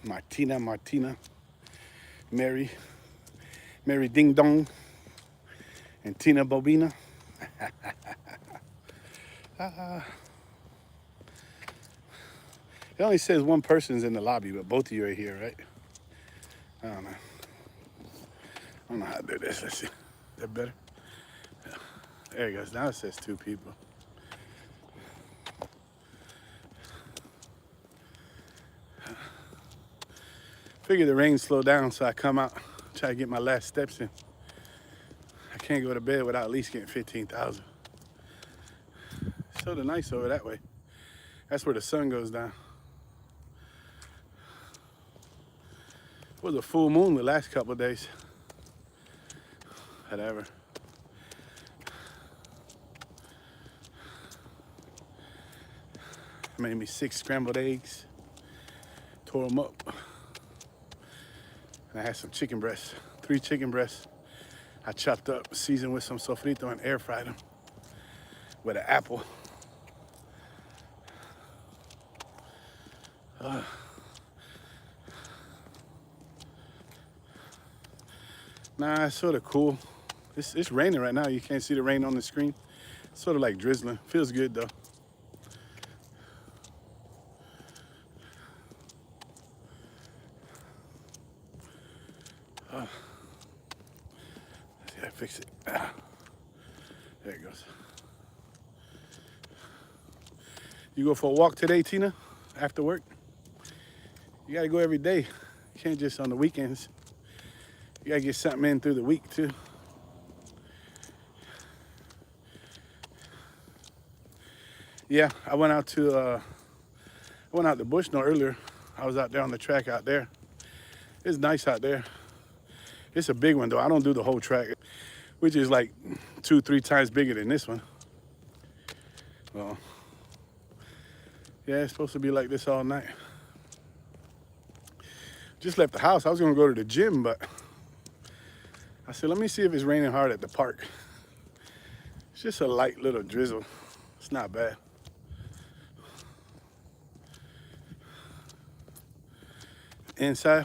Martina, Mary Ding Dong, and Tina Bobina. It only says one person's in the lobby, but both of you are here, right? I don't know. I don't know how to do this. Let's see. Is that better? Yeah. There it goes. Now it says 2 people. Figure the rain slowed down, so I come out, try to get my last steps in. I can't go to bed without at least getting 15,000. It's so nice over that way. That's where the sun goes down. It was a full moon the last couple of days. Whatever. I made me 6 scrambled eggs, tore them up. And I had some chicken breasts, 3 chicken breasts. I chopped up, seasoned with some sofrito, and air fried them with an apple. Nah, it's sort of cool. It's raining right now. You can't see the rain on the screen. It's sort of like drizzling. Feels good though. Let's see, I fix it. There it goes. You go for a walk today, Tina, after work? You gotta go every day. You can't just on the weekends. You gotta get something in through the week too. Yeah, I went out to Bushnell earlier. I was out there on the track out there. It's nice out there. It's a big one though. I don't do the whole track, which is like 2-3 times bigger than this one. Well, yeah, it's supposed to be like this all night. Just left the house. I was gonna go to the gym, but I said, let me see if it's raining hard at the park. It's just a light little drizzle. It's not bad. Inside.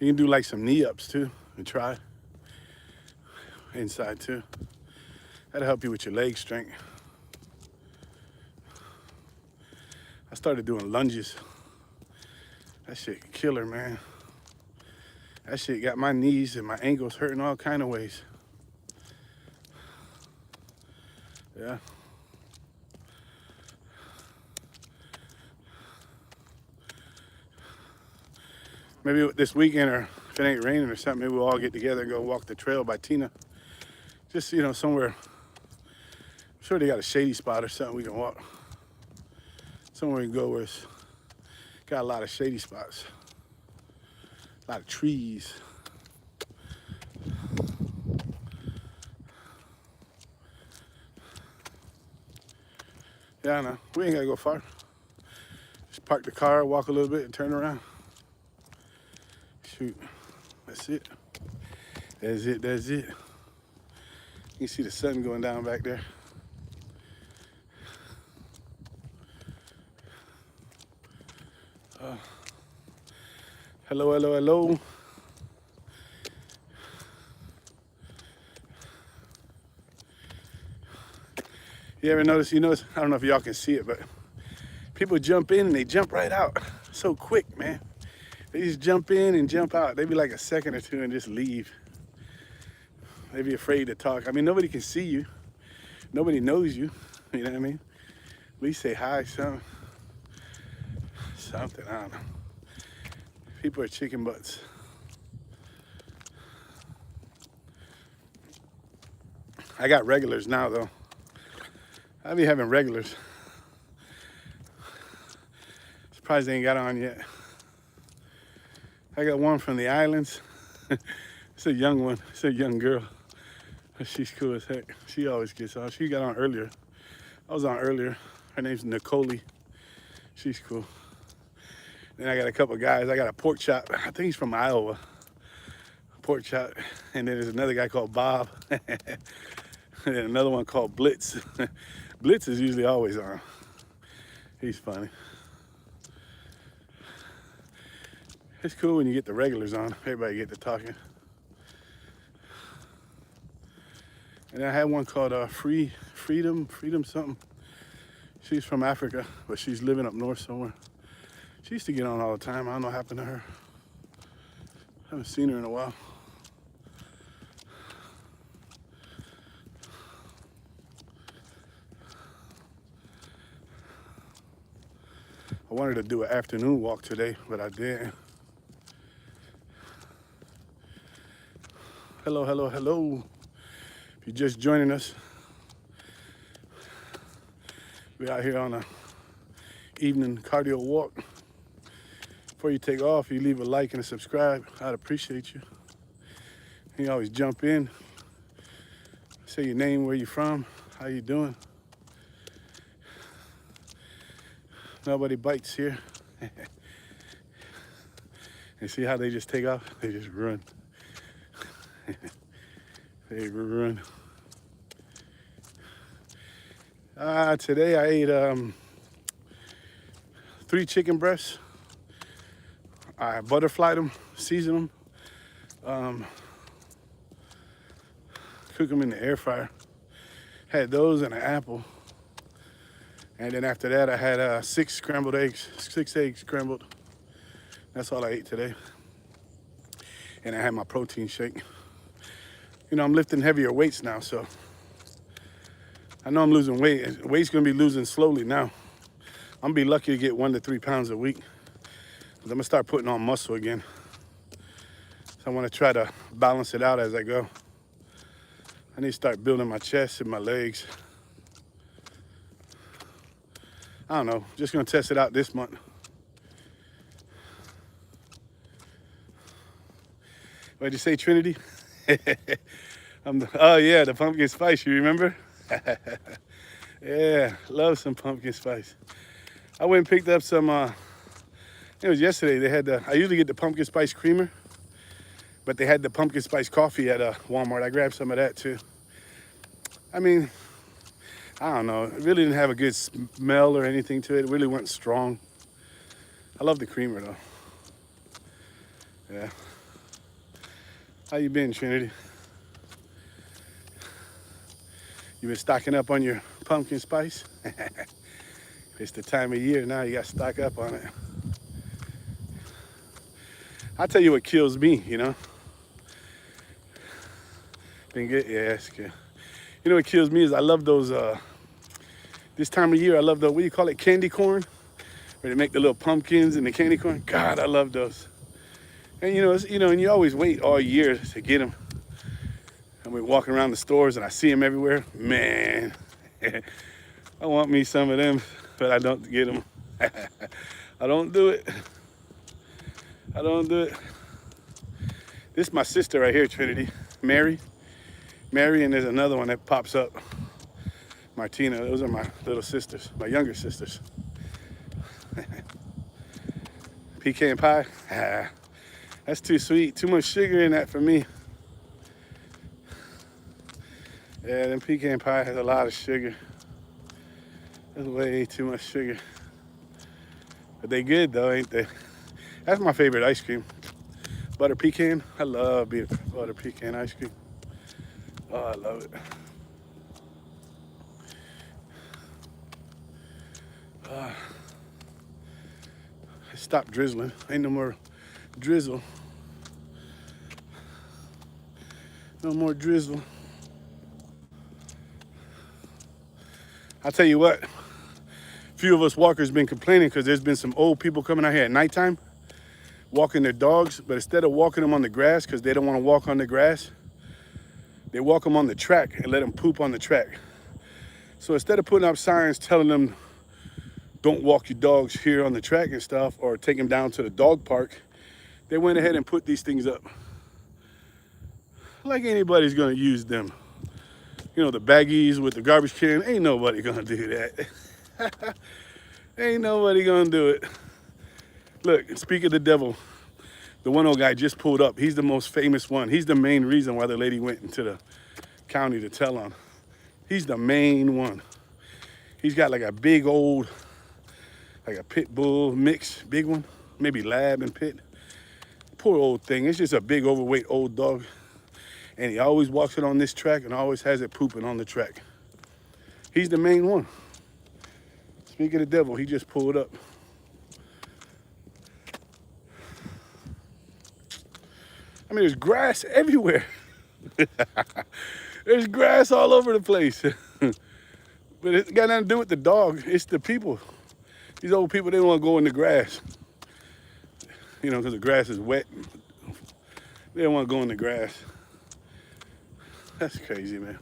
You can do like some knee ups too and try. Inside too. That'll help you with your leg strength. I started doing lunges. That shit killer, man. That shit got my knees and my ankles hurting all kind of ways. Yeah. Maybe this weekend, or if it ain't raining or something, maybe we'll all get together and go walk the trail by Tina. Just, somewhere. I'm sure they got a shady spot or something we can walk. Somewhere we can go where it's got a lot of shady spots. A lot of trees. Yeah, I know. We ain't gotta go far. Just park the car, walk a little bit, and turn around. Shoot. That's it. That's it. That's it. You can see the sun going down back there. Hello, hello, hello. You ever notice, I don't know if y'all can see it, but people jump in and they jump right out so quick, man. They just jump in and jump out. They be like a second or two and just leave. They be afraid to talk. I mean, nobody can see you. Nobody knows you. You know what I mean? At least say hi, something. Something, I don't know. People are chicken butts. I got regulars now, though. I be having regulars. Surprised they ain't got on yet. I got one from the islands. It's a young one. It's a young girl. She's cool as heck. She always gets on. She got on earlier. I was on earlier. Her name's Nicole. She's cool. Then I got a couple guys. I got a pork chop. I think he's from Iowa. Pork chop. And then there's another guy called Bob. And then another one called Blitz. Blitz is usually always on. He's funny. It's cool when you get the regulars on. Everybody get to talking. And I had one called Freedom something. She's from Africa, but she's living up north somewhere. She used to get on all the time. I don't know what happened to her. Haven't seen her in a while. I wanted to do an afternoon walk today, but I didn't. Hello, hello, hello. If you're just joining us, we're out here on a evening cardio walk. Before you take off, you leave a like and a subscribe. I'd appreciate you. You always jump in, say your name, where you from, how you doing. Nobody bites here. And see how they just take off? They just run. They run. Today I ate 3 chicken breasts. I butterflied them, seasoned them, cook them in the air fryer. Had those and an apple. And then after that, I had 6 scrambled eggs, 6 eggs scrambled. That's all I ate today. And I had my protein shake. You know, I'm lifting heavier weights now, so I know I'm losing weight. Weight's gonna be losing slowly now. I'm gonna be lucky to get 1 to 3 pounds a week. But I'm gonna start putting on muscle again. So I wanna try to balance it out as I go. I need to start building my chest and my legs. I don't know, just gonna test it out this month. What'd you say, Trinity? Oh yeah, the pumpkin spice, you remember? Yeah, love some pumpkin spice. I went and picked up some, it was yesterday, they had I usually get the pumpkin spice creamer, but they had the pumpkin spice coffee at Walmart. I grabbed some of that too. I mean, I don't know, it really didn't have a good smell or anything to it. It really wasn't strong. I love the creamer though. Yeah. How you been, Trinity? You been stocking up on your pumpkin spice? It's the time of year now, you got to stock up on it. I'll tell you what kills me, you know? Been good? Yeah, it's good. You know what kills me is I love those, this time of year, I love the, what do you call it, candy corn? Where they make the little pumpkins and the candy corn. God, I love those. And and you always wait all year to get them. And we're walking around the stores and I see them everywhere. Man, I want me some of them, but I don't get them. I don't do it. I don't do it. This is my sister right here, Trinity. Mary, and there's another one that pops up. Martina, those are my little sisters, my younger sisters. Pecan pie, that's too sweet. Too much sugar in that for me. Yeah, them pecan pie has a lot of sugar. That's way too much sugar. But they good though, ain't they? That's my favorite ice cream. Butter pecan, I love butter pecan ice cream. Oh, I love it. It stopped drizzling. Ain't no more drizzle. No more drizzle. I'll tell you what, a few of us walkers been complaining because there's been some old people coming out here at nighttime walking their dogs, but instead of walking them on the grass because they don't want to walk on the grass, they walk them on the track and let them poop on the track. So instead of putting up signs telling them don't walk your dogs here on the track and stuff, or take them down to the dog park, they went ahead and put these things up. Like anybody's gonna use them. You know, the baggies with the garbage can, ain't nobody gonna do that. Ain't nobody gonna do it. Look, speak of the devil, the one old guy just pulled up. He's the most famous one. He's the main reason why the lady went into the county to tell on. He's the main one. He's got like a big old, like a pit bull mix, big one, maybe lab and pit. Poor old thing. It's just a big overweight old dog. And he always walks it on this track and always has it pooping on the track. He's the main one. Speak of the devil, he just pulled up. I mean, there's grass everywhere. There's grass all over the place. But it's got nothing to do with the dog. It's the people. These old people, they don't want to go in the grass. You know, because the grass is wet. They don't want to go in the grass. That's crazy, man.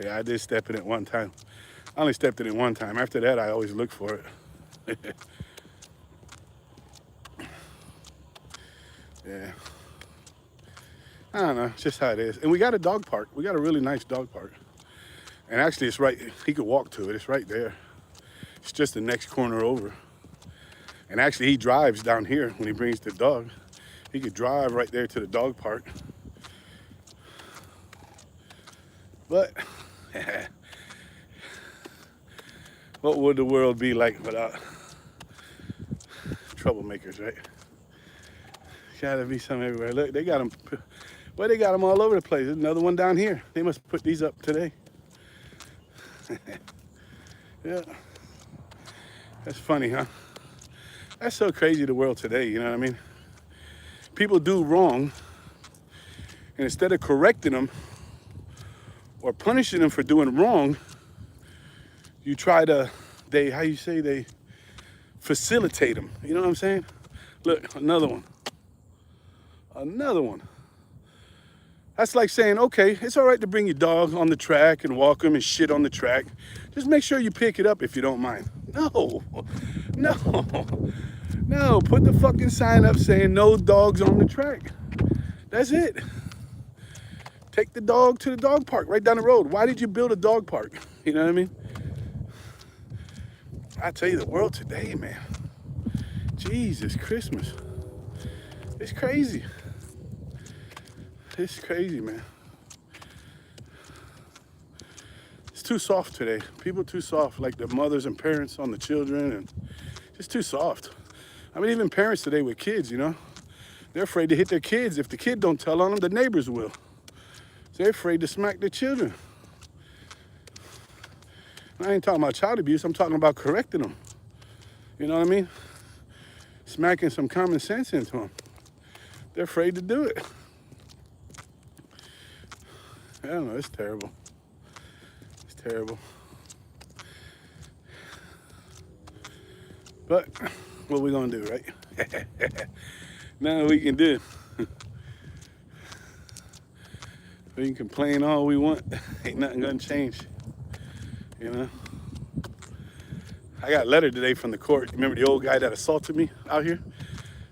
Yeah, I did step in it one time. I only stepped in it one time. After that, I always look for it. Yeah. I don't know. It's just how it is. And we got a dog park. We got a really nice dog park. And actually, it's right. He could walk to it. It's right there. It's just the next corner over. And actually, he drives down here when he brings the dog. He could drive right there to the dog park. But what would the world be like without troublemakers, right? Gotta be some everywhere. Look, they got them. Well, they got them all over the place. There's another one down here. They must put these up today. Yeah. That's funny, huh? That's so crazy, the world today, you know what I mean? People do wrong, and instead of correcting them or punishing them for doing wrong, you try to, they facilitate them. You know what I'm saying? Look, another one. Another one. That's like saying, okay, it's all right to bring your dog on the track and walk him and shit on the track. Just make sure you pick it up if you don't mind. No, put the fucking sign up saying no dogs on the track. That's it. Take the dog to the dog park right down the road. Why did you build a dog park? You know what I mean? I tell you, the world today, man. Jesus Christmas. It's crazy. It's crazy, man. It's too soft today. People too soft, like the mothers and parents on the children, and just too soft. I mean, even parents today with kids, you know, they're afraid to hit their kids. If the kid don't tell on them, the neighbors will. So they're afraid to smack their children. I ain't talking about child abuse. I'm talking about correcting them. You know what I mean? Smacking some common sense into them. They're afraid to do it. I don't know. It's terrible. It's terrible. But what we gonna do, right? Nothing we can do. We can complain all we want. Ain't nothing gonna change. You know? I got a letter today from the court. Remember the old guy that assaulted me out here?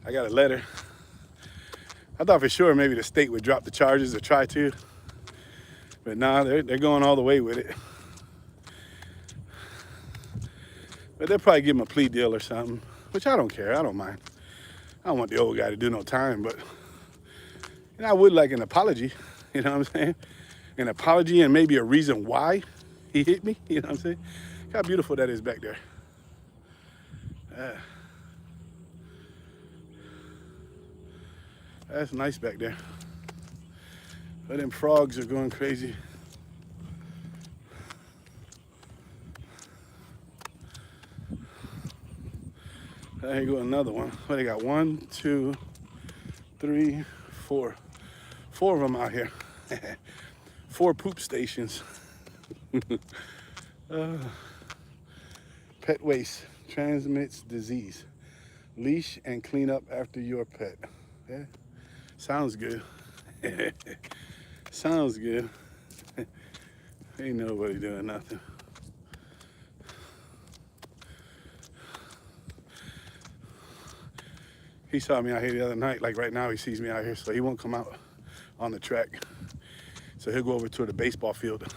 I got a letter. I thought for sure maybe the state would drop the charges or try to. But nah, they're going all the way with it. But they'll probably give him a plea deal or something, which I don't care. I don't mind. I don't want the old guy to do no time, but you know, I would like an apology. You know what I'm saying? An apology and maybe a reason why he hit me. You know what I'm saying? Look how beautiful that is back there. That's nice back there. But them frogs are going crazy. There you go, another one. What they got? 1, 2, 3, 4. 4 of them out here. 4 poop stations. Pet waste transmits disease. Leash and clean up after your pet. Yeah, sounds good. Sounds good. Ain't nobody doing nothing. He saw me out here the other night. Like right now, he sees me out here, so he won't come out on the track. So he'll go over to the baseball field,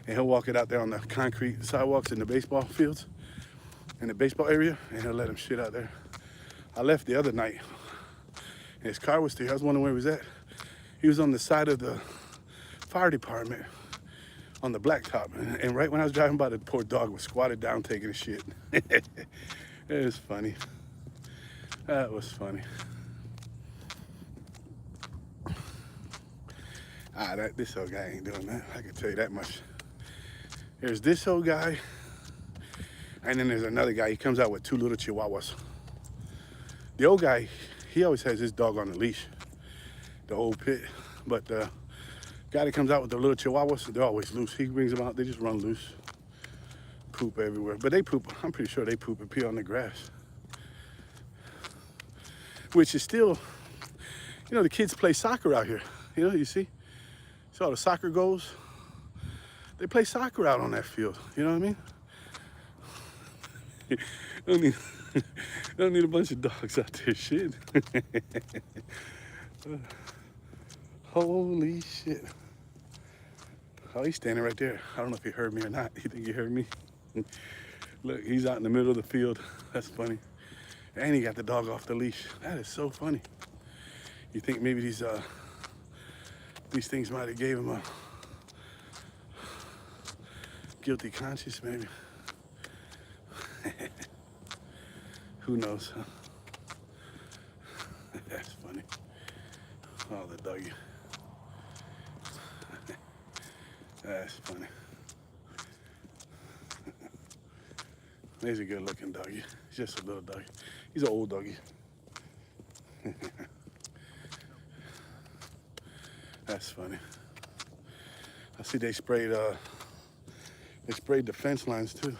and he'll walk it out there on the concrete sidewalks in the baseball fields, in the baseball area, and he'll let him shit out there. I left the other night, and his car was there. I was wondering where he was at. He was on the side of the fire department on the blacktop. And right when I was driving by, the poor dog was squatted down taking a shit. It was funny. That was funny. This old guy ain't doing that. I can tell you that much. There's this old guy, and then there's another guy. He comes out with 2 little chihuahuas. The old guy, he always has his dog on the leash, the old pit. But the guy that comes out with the little chihuahuas, they're always loose. He brings them out, they just run loose. Poop everywhere. But they poop, I'm pretty sure they poop and pee on the grass. Which is still, you know, the kids play soccer out here. You know, you see? So all the soccer goals, they play soccer out on that field. You know what I mean? don't need a bunch of dogs out there, shit. Holy shit. Oh, he's standing right there. I don't know if he heard me or not. You think he heard me? Look, he's out in the middle of the field. That's funny. And he got the dog off the leash. That is so funny. You think maybe these things might have gave him a guilty conscience, maybe. Who knows? Huh? That's funny. Oh, the doggy. That's funny. He's a good-looking doggy. He's just a little doggy. He's an old doggy. That's funny. I see they sprayed the fence lines too.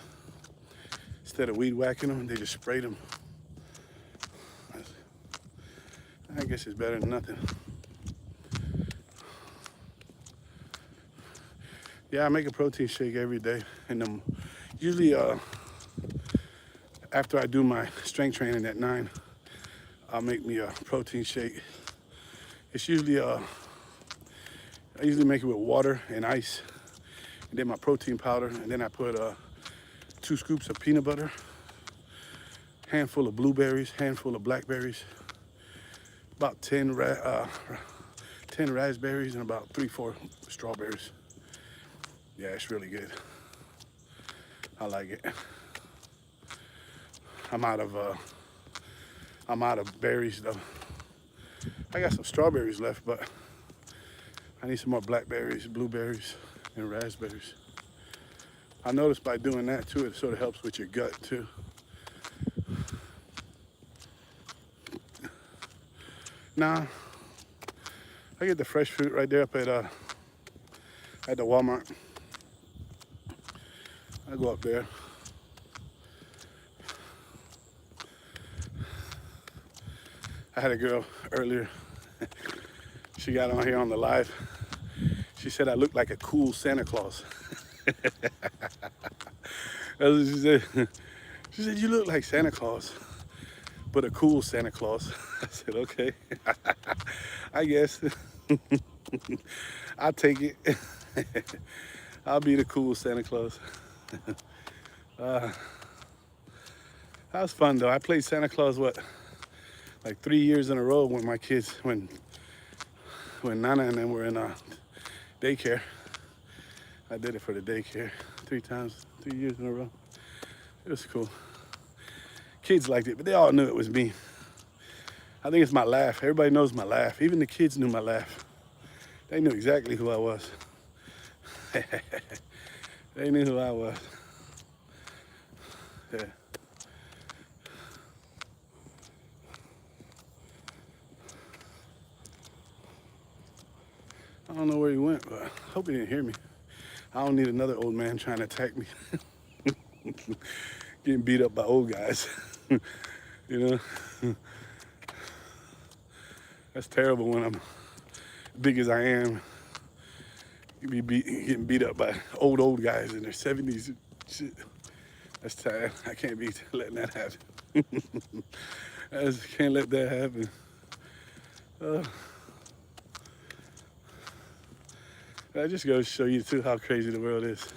Instead of weed whacking them, they just sprayed them. I guess it's better than nothing. Yeah, I make a protein shake every day, and usually after I do my strength training at 9, I'll make me a protein shake. It's usually I usually make it with water and ice, and then my protein powder, and then I put 2 scoops of peanut butter, handful of blueberries, handful of blackberries, about 10 raspberries, and about 3-4 strawberries. Yeah, it's really good. I like it. I'm out of berries though. I got some strawberries left, but I need some more blackberries, blueberries, and raspberries. I noticed by doing that too, it sort of helps with your gut too. Nah, I get the fresh fruit right there up at the Walmart. I go up there. I had a girl earlier. She got on here on the live. She said I look like a cool Santa Claus. That's what she said. She said, you look like Santa Claus, but a cool Santa Claus. I said, okay. I guess. I'll take it. I'll be the cool Santa Claus. That was fun though. I played Santa Claus, like 3 years in a row when my kids, when Nana and them were in daycare. I did it for the daycare 3 years in a row. It was cool. Kids liked it, but they all knew it was me. I think it's my laugh. Everybody knows my laugh. Even the kids knew my laugh. They knew exactly who I was. They knew who I was. Yeah. I don't know where he went, but I hope he didn't hear me. I don't need another old man trying to attack me. Getting beat up by old guys. You know? That's terrible when I'm big as I am. You be getting beat up by old guys in their 70s. Shit. That's tired. I can't be letting that happen. I just can't let that happen. That just goes to show you too how crazy the world is.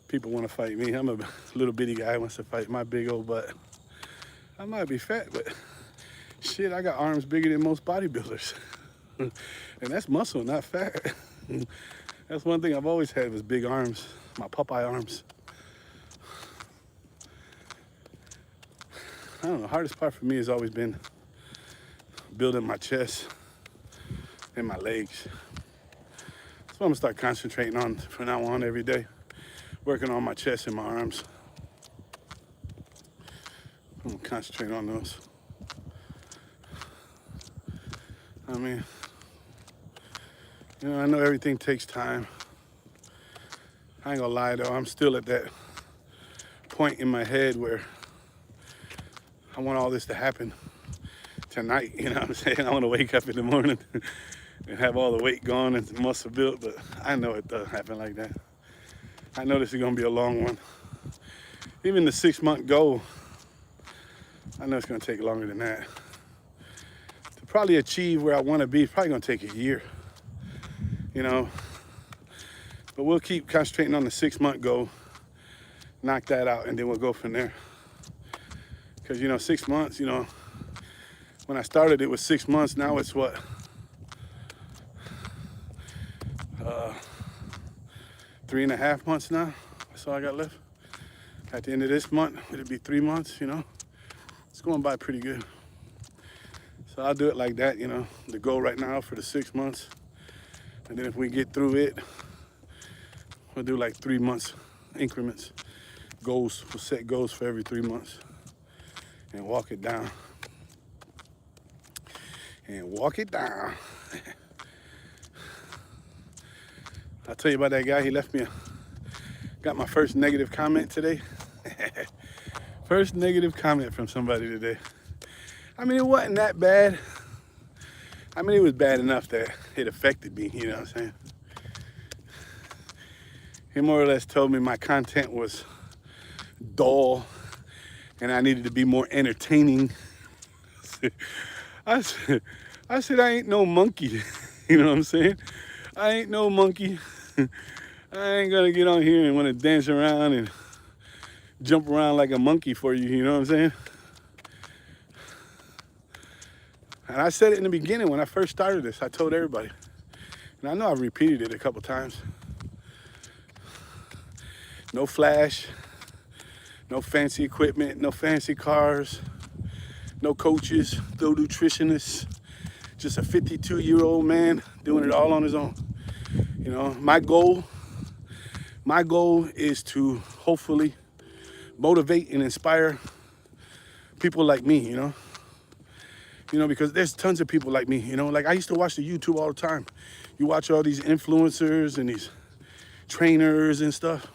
People want to fight me. I'm a little bitty guy who wants to fight my big old butt. I might be fat, but shit, I got arms bigger than most bodybuilders. And that's muscle, not fat. That's one thing I've always had was big arms, my Popeye arms. I don't know, the hardest part for me has always been building my chest and my legs. That's what I'm gonna start concentrating on from now on every day. Working on my chest and my arms. I'm gonna concentrate on those. I mean, I know everything takes time. I ain't gonna lie though, I'm still at that point in my head where I want all this to happen tonight, you know what I'm saying? I want to wake up in the morning and have all the weight gone and the muscle built, but I know it doesn't happen like that. I know this is gonna be a long one. Even the 6-month goal, I know it's gonna take longer than that. To probably achieve where I wanna be, it's probably gonna take a year, But we'll keep concentrating on the 6-month goal, knock that out, and then we'll go from there. Because, 6 months, when I started it was 6 months, now it's what? 3.5 months now. That's all I got left. At the end of this month, it'll be 3 months, It's going by pretty good. So I'll do it like that, the goal right now for the 6 months. And then if we get through it, we'll do like 3 months increments. Goals, we'll set goals for every 3 months and walk it down. And walk it down. I'll tell you about that guy. He left me got my first negative comment today. First negative comment from somebody today. I mean, it wasn't that bad. I mean, it was bad enough that it affected me, you know what I'm saying? He more or less told me my content was dull and I needed to be more entertaining. I said, I ain't no monkey. You know what I'm saying? I ain't no monkey. I ain't gonna get on here and wanna dance around and jump around like a monkey for you, you know what I'm saying? And I said it in the beginning when I first started this. I told everybody. And I know I've repeated it a couple times. No flash, no fancy equipment, no fancy cars, no coaches, no nutritionists, just a 52-year-old man doing it all on his own. My goal is to hopefully motivate and inspire people like me, because there's tons of people like me, like I used to watch the YouTube all the time. You watch all these influencers and these trainers and stuff,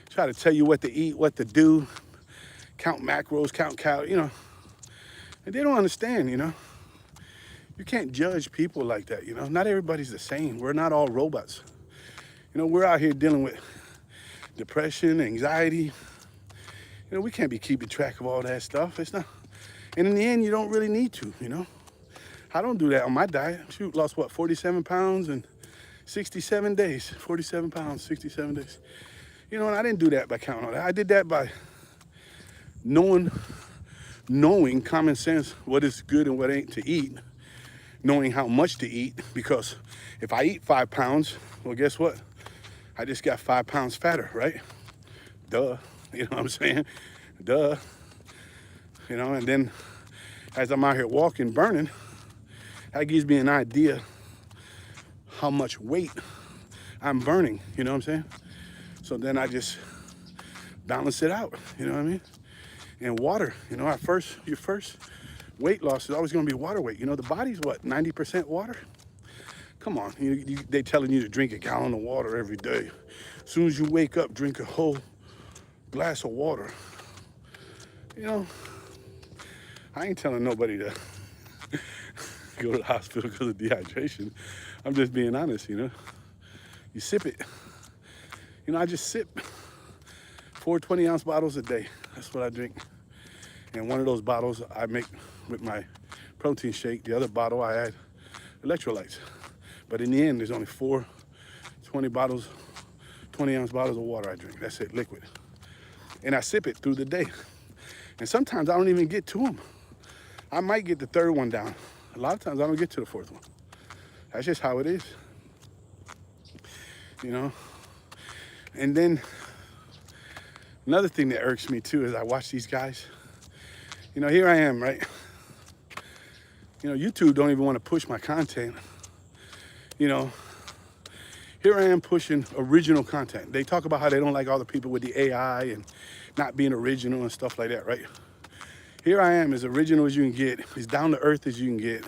try to tell you what to eat, what to do, count macros, count calories, and they don't understand, You can't judge people like that, Not everybody's the same. We're not all robots. We're out here dealing with depression, anxiety. We can't be keeping track of all that stuff. It's not. And in the end, you don't really need to, I don't do that on my diet. Shoot, lost what, 47 pounds in 67 days. 47 pounds, 67 days. And I didn't do that by counting all that. I did that by knowing common sense, what is good and what ain't to eat. Knowing how much to eat, because if I eat 5 pounds, well, guess what? I just got 5 pounds fatter, right? Duh, you know what I'm saying? Duh. And then as I'm out here walking, burning, that gives me an idea how much weight I'm burning, you know what I'm saying? So then I just balance it out, you know what I mean? And water, your first weight loss is always going to be water weight. The body's what, 90% water? Come on, they telling you to drink a gallon of water every day. As soon as you wake up, drink a whole glass of water. I ain't telling nobody to go to the hospital because of dehydration. I'm just being honest, You sip it. I just sip 4 20-ounce bottles a day. That's what I drink. And one of those bottles I make with my protein shake. The other bottle I add electrolytes. But in the end, there's only 4 20-ounce bottles of water I drink. That's it, liquid. And I sip it through the day. And sometimes I don't even get to them. I might get the third one down. A lot of times I don't get to the fourth one. That's just how it is, you know. And then another thing that irks me too is I watch these guys. You know, here I am, right? You know, YouTube don't even want to push my content. You know, here I am pushing original content. They talk about how they don't like all the people with the AI and not being original and stuff like that, right? Here I am, as original as you can get, as down to earth as you can get.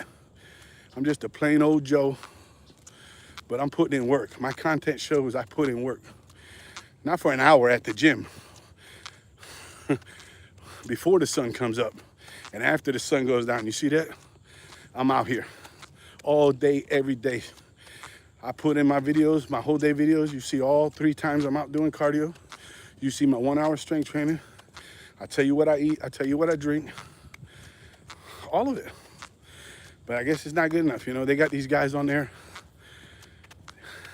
I'm just a plain old Joe, but I'm putting in work. My content shows I put in work. Not for an hour at the gym, before the sun comes up and after the sun goes down. You see that? I'm out here all day, every day. I put in my videos, my whole day videos. You see all 3 times I'm out doing cardio. You see my 1 hour strength training. I tell you what I eat. I tell you what I drink. All of it. But I guess it's not good enough. You know, they got these guys on there.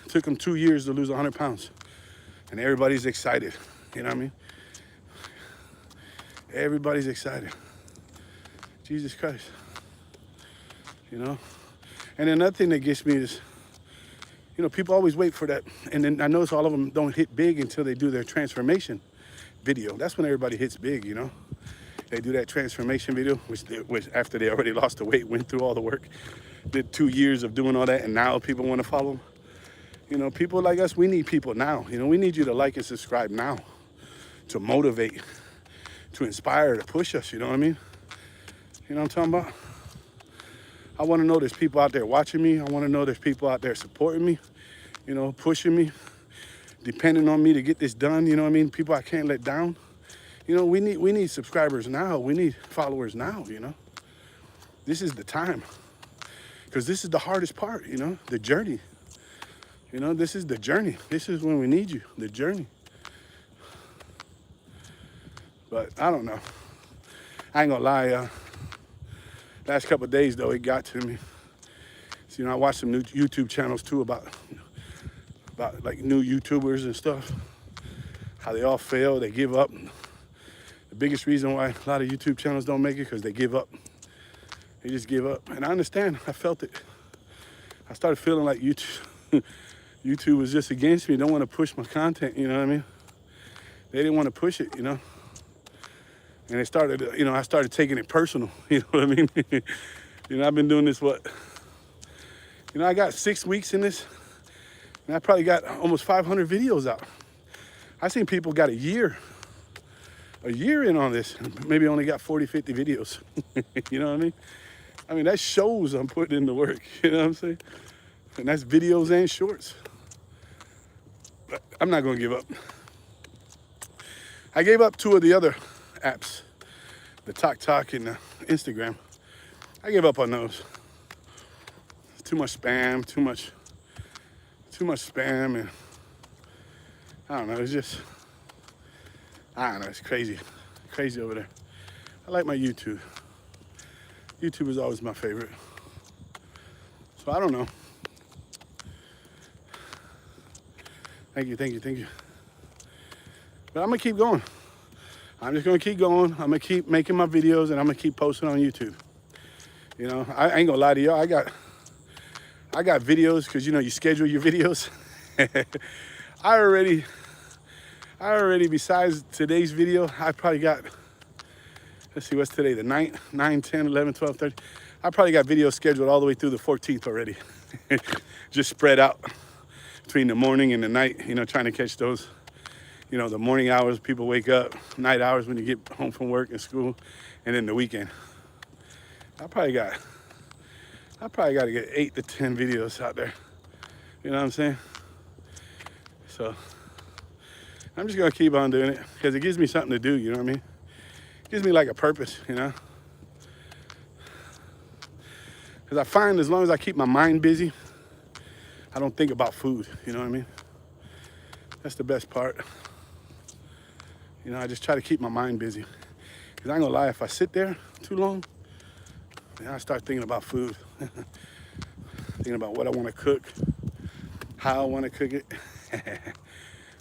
It took them 2 years to lose 100 pounds. And everybody's excited. You know what I mean? Everybody's excited. Jesus Christ. You know? And another thing that gets me is, you know, people always wait for that. And then I notice all of them don't hit big until they do their transformation video. That's when everybody hits big, you know? They do that transformation video, which after they already lost the weight, went through all the work, did 2 years of doing all that, and now people want to follow them. You know, people like us, we need people now. You know, we need you to like and subscribe now, to motivate, to inspire, to push us, you know what I mean? You know what I'm talking about? I want to know there's people out there watching me. I want to know there's people out there supporting me, you know, pushing me, depending on me to get this done, you know what I mean? People I can't let down. You know, we need subscribers now. We need followers now, you know? This is the time. Because this is the hardest part, you know, the journey. You know, this is the journey. This is when we need you, the journey. But I don't know. I ain't gonna lie, last couple of days though, it got to me. So, you know, I watched some new YouTube channels too about like new YouTubers and stuff. How they all fail, they give up. The biggest reason why a lot of YouTube channels don't make it because they give up. They just give up. And I understand, I felt it. I started feeling like YouTube was just against me. Don't want to push my content, you know what I mean? They didn't want to push it, you know? And it started, you know, I started taking it personal, you know what I mean? You know, I've been doing this, what? You know, I got 6 weeks in this, and I probably got almost 500 videos out. I seen people got a year in on this, maybe only got 40, 50 videos. You know what I mean? I mean, that shows I'm putting in the work, you know what I'm saying? And that's videos and shorts. But I'm not gonna give up. I gave up 2 of the other apps, the TikTok and the Instagram. I gave up on those. Too much spam, too much spam, and I don't know, it's just, I don't know, it's crazy over there. I like my YouTube. YouTube is always my favorite. So I don't know. Thank you. But I'm gonna keep going. I'm just gonna keep going. I'm gonna keep making my videos and I'm gonna keep posting on YouTube. You know, I ain't gonna lie to y'all. I got videos because, you know, you schedule your videos. I already, besides today's video, I probably got, let's see, what's today, the 9th, 9, 10, 11, 12, 13. I probably got videos scheduled all the way through the 14th already. Just spread out between the morning and the night, you know, trying to catch those, you know, the morning hours, people wake up, night hours when you get home from work and school, and then the weekend. I probably got to get 8 to 10 videos out there. You know what I'm saying? So I'm just gonna keep on doing it because it gives me something to do, you know what I mean? It gives me like a purpose, you know? Because I find as long as I keep my mind busy, I don't think about food, you know what I mean? That's the best part. You know, I just try to keep my mind busy. Because I ain't gonna lie, if I sit there too long, then I start thinking about food. Thinking about what I want to cook, how I want to cook it,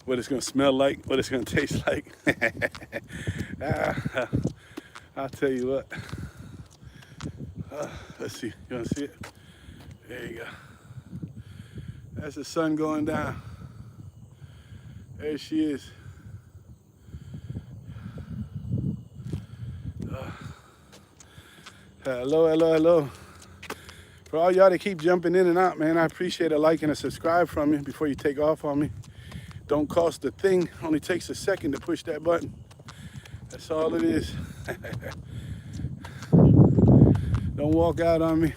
what it's gonna smell like, what it's gonna taste like. I'll tell you what. Let's see, you wanna see it? There you go. That's the sun going down. There she is. Hello, hello, hello. For all y'all that keep jumping in and out, man, I appreciate a like and a subscribe from you before you take off on me. Don't cost a thing. Only takes a second to push that button. That's all it is. Don't walk out on me.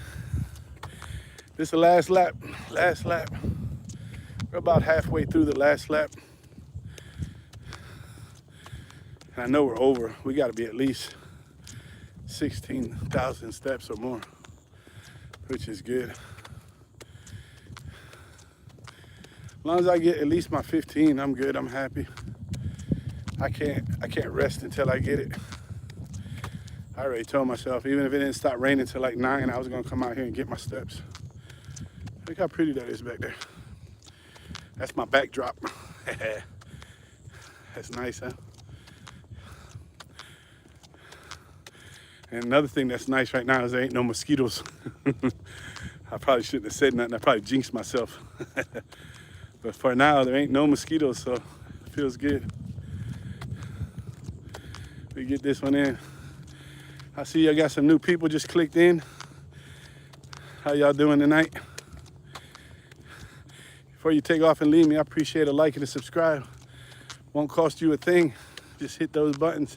This is the last lap. Last lap. We're about halfway through the last lap. And I know we're over. We got to be at least 16,000 steps or more, which is good. As long as I get at least my 15, I'm good. I'm happy. I can't rest until I get it. I already told myself, even if it didn't stop raining till like 9, I was gonna come out here and get my steps. Look how pretty that is back there. That's my backdrop. That's nice, huh? And another thing that's nice right now is there ain't no mosquitoes. I probably shouldn't have said nothing. I probably jinxed myself. But for now, there ain't no mosquitoes, so it feels good. We get this one in. I see y'all got some new people just clicked in. How y'all doing tonight? Before you take off and leave me, I appreciate a like and a subscribe. Won't cost you a thing. Just hit those buttons.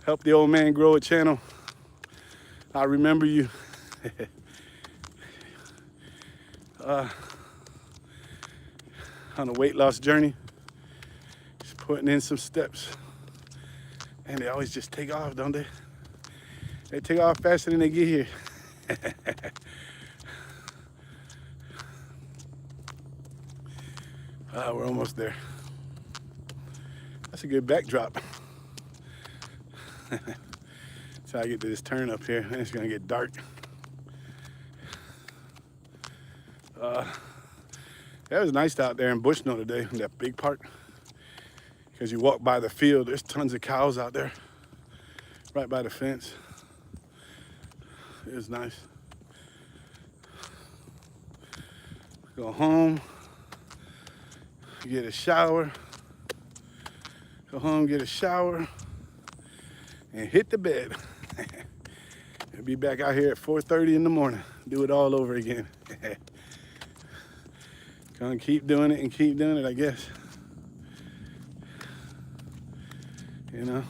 Help the old man grow a channel. I remember you. On a weight loss journey, just putting in some steps. And they always just take off, don't they? They take off faster than they get here. We're almost there. That's a good backdrop. So I get to this turn up here, and it's gonna get dark. It was nice out there in Bushnell today, in that big park. Because you walk by the field, there's tons of cows out there, right by the fence. It was nice. Go home, get a shower. Go home, get a shower, and hit the bed. And be back out here at 4:30 in the morning. Do it all over again. Gonna keep doing it and keep doing it, I guess. You know,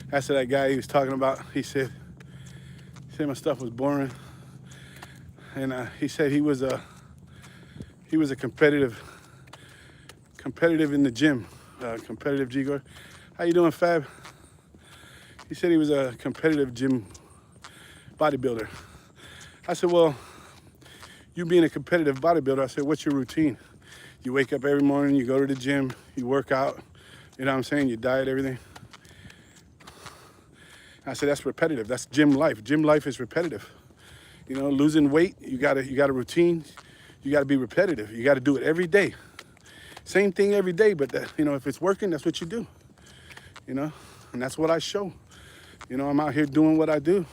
that's what that guy he was talking about. He said my stuff was boring, and he said he was a competitive in the gym, competitive G-Gor. How you doing, Fab? He said he was a competitive gym bodybuilder. I said, well, you being a competitive bodybuilder, I said, what's your routine? You wake up every morning, you go to the gym, you work out, you know what I'm saying? You diet, everything. I said, that's repetitive. That's gym life. Gym life is repetitive. You know, losing weight, you got a routine. You got to be repetitive. You got to do it every day. Same thing every day, but you know, if it's working, that's what you do. You know, and that's what I show. You know, I'm out here doing what I do,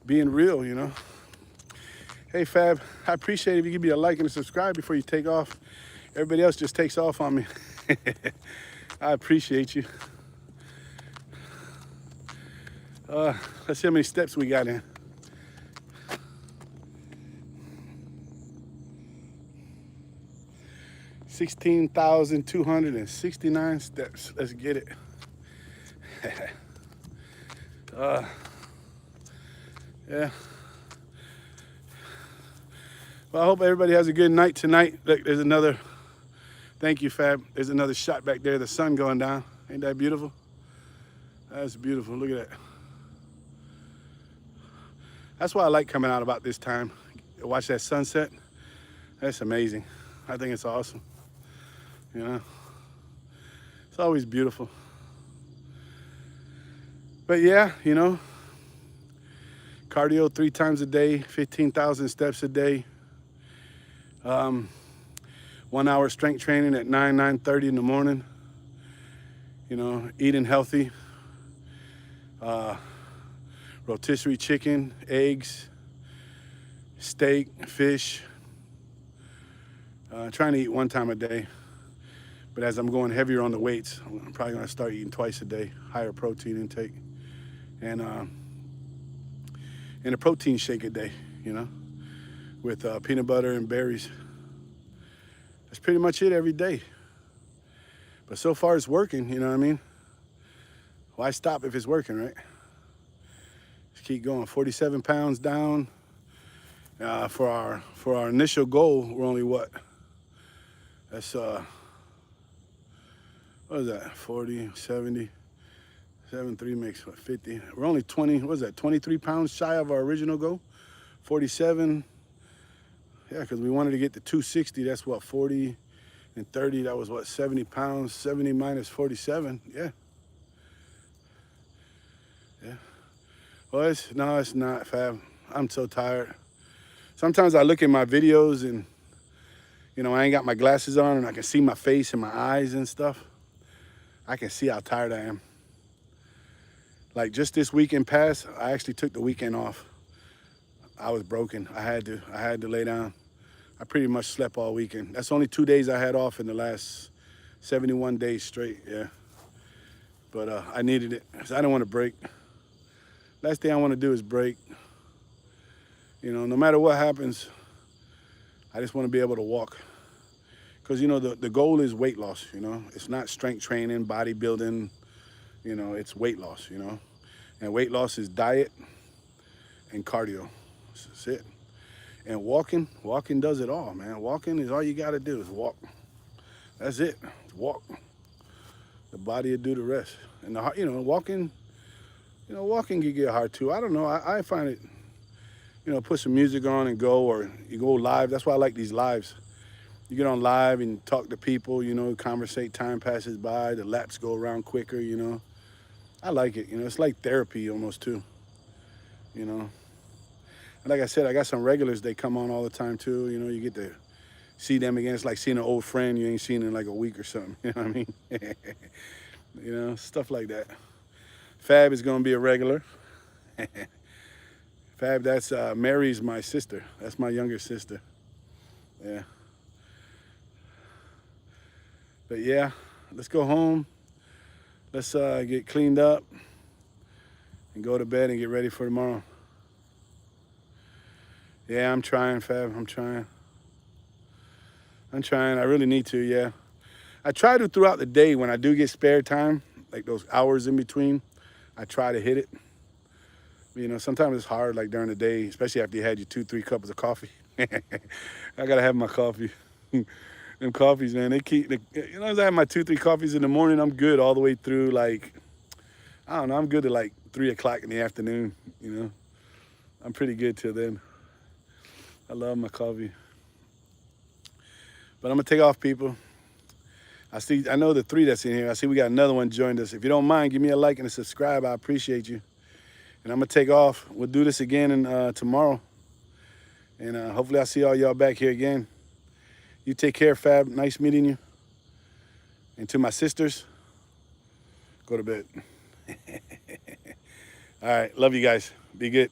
being real, you know. Hey, Fab, I appreciate it if you give me a like and a subscribe before you take off. Everybody else just takes off on me. I appreciate you. Let's see how many steps we got in. $16,269 steps. Let's get it. Yeah. Well, I hope everybody has a good night tonight. Look, there's another, thank you, Fab. There's another shot back there, the sun going down. Ain't that beautiful? That's beautiful, look at that. That's why I like coming out about this time. Watch that sunset. That's amazing. I think it's awesome. You know, it's always beautiful. But yeah, you know, cardio 3 times a day, 15,000 steps a day. 1 hour strength training at 9:30 in the morning. You know, eating healthy. Rotisserie chicken, eggs, steak, fish. Trying to eat 1 time a day. But as I'm going heavier on the weights, I'm probably going to start eating twice a day, higher protein intake. And a protein shake a day, you know, with peanut butter and berries. That's pretty much it every day. But so far it's working, you know what I mean? Why stop if it's working, right? Just keep going. 47 pounds down. For our initial goal, we're only what? That's what is that? 40, 70, 73 makes what, 50? We're only 20, what is that, 23 pounds shy of our original goal? 47, yeah, because we wanted to get to 260, that's what, 40 and 30, that was what, 70 pounds, 70 minus 47, yeah. Yeah. Well, no, it's not, Fab. I'm so tired. Sometimes I look at my videos and, you know, I ain't got my glasses on and I can see my face and my eyes and stuff. I can see how tired I am. Like just this weekend past, I actually took the weekend off. I was broken. I had to lay down. I pretty much slept all weekend. That's only 2 days I had off in the last 71 days straight, yeah. But I needed it because I didn't want to break. Last thing I want to do is break. You know, no matter what happens, I just want to be able to walk. Because, you know, the goal is weight loss, you know. It's not strength training, bodybuilding, you know, it's weight loss, you know. And weight loss is diet and cardio. That's it. And walking does it all, man. Walking is all you got to do is walk. That's it. Walk. The body will do the rest. And, you know, walking can get hard too. I don't know. I find it, you know, put some music on and go, or you go live. That's why I like these lives. You get on live and talk to people, you know, conversate, time passes by, the laps go around quicker, you know. I like it, you know, it's like therapy almost too, you know. And like I said, I got some regulars, they come on all the time too, you know, you get to see them again. It's like seeing an old friend you ain't seen in like a week or something, you know what I mean? You know, stuff like that. Fab is gonna be a regular. Fab, that's Mary's my sister. That's my younger sister, yeah. But yeah, let's go home. Let's get cleaned up and go to bed and get ready for tomorrow. Yeah, I'm trying, Fab. I'm trying. I really need to, yeah. I try to throughout the day when I do get spare time, like those hours in between, I try to hit it. You know, sometimes it's hard, like during the day, especially after you had your 2-3 cups of coffee. I gotta have my coffee. Them coffees, man, you know, as I have my 2-3 coffees in the morning, I'm good all the way through, like, I don't know, I'm good to like 3 o'clock in the afternoon, you know. I'm pretty good till then. I love my coffee. But I'm gonna take off, people. I know the 3 that's in here. I see we got another one joined us. If you don't mind, give me a like and a subscribe. I appreciate you. And I'm gonna take off. We'll do this again tomorrow. And hopefully I'll see all y'all back here again. You take care, Fab. Nice meeting you. And to my sisters, go to bed. All right. Love you guys. Be good.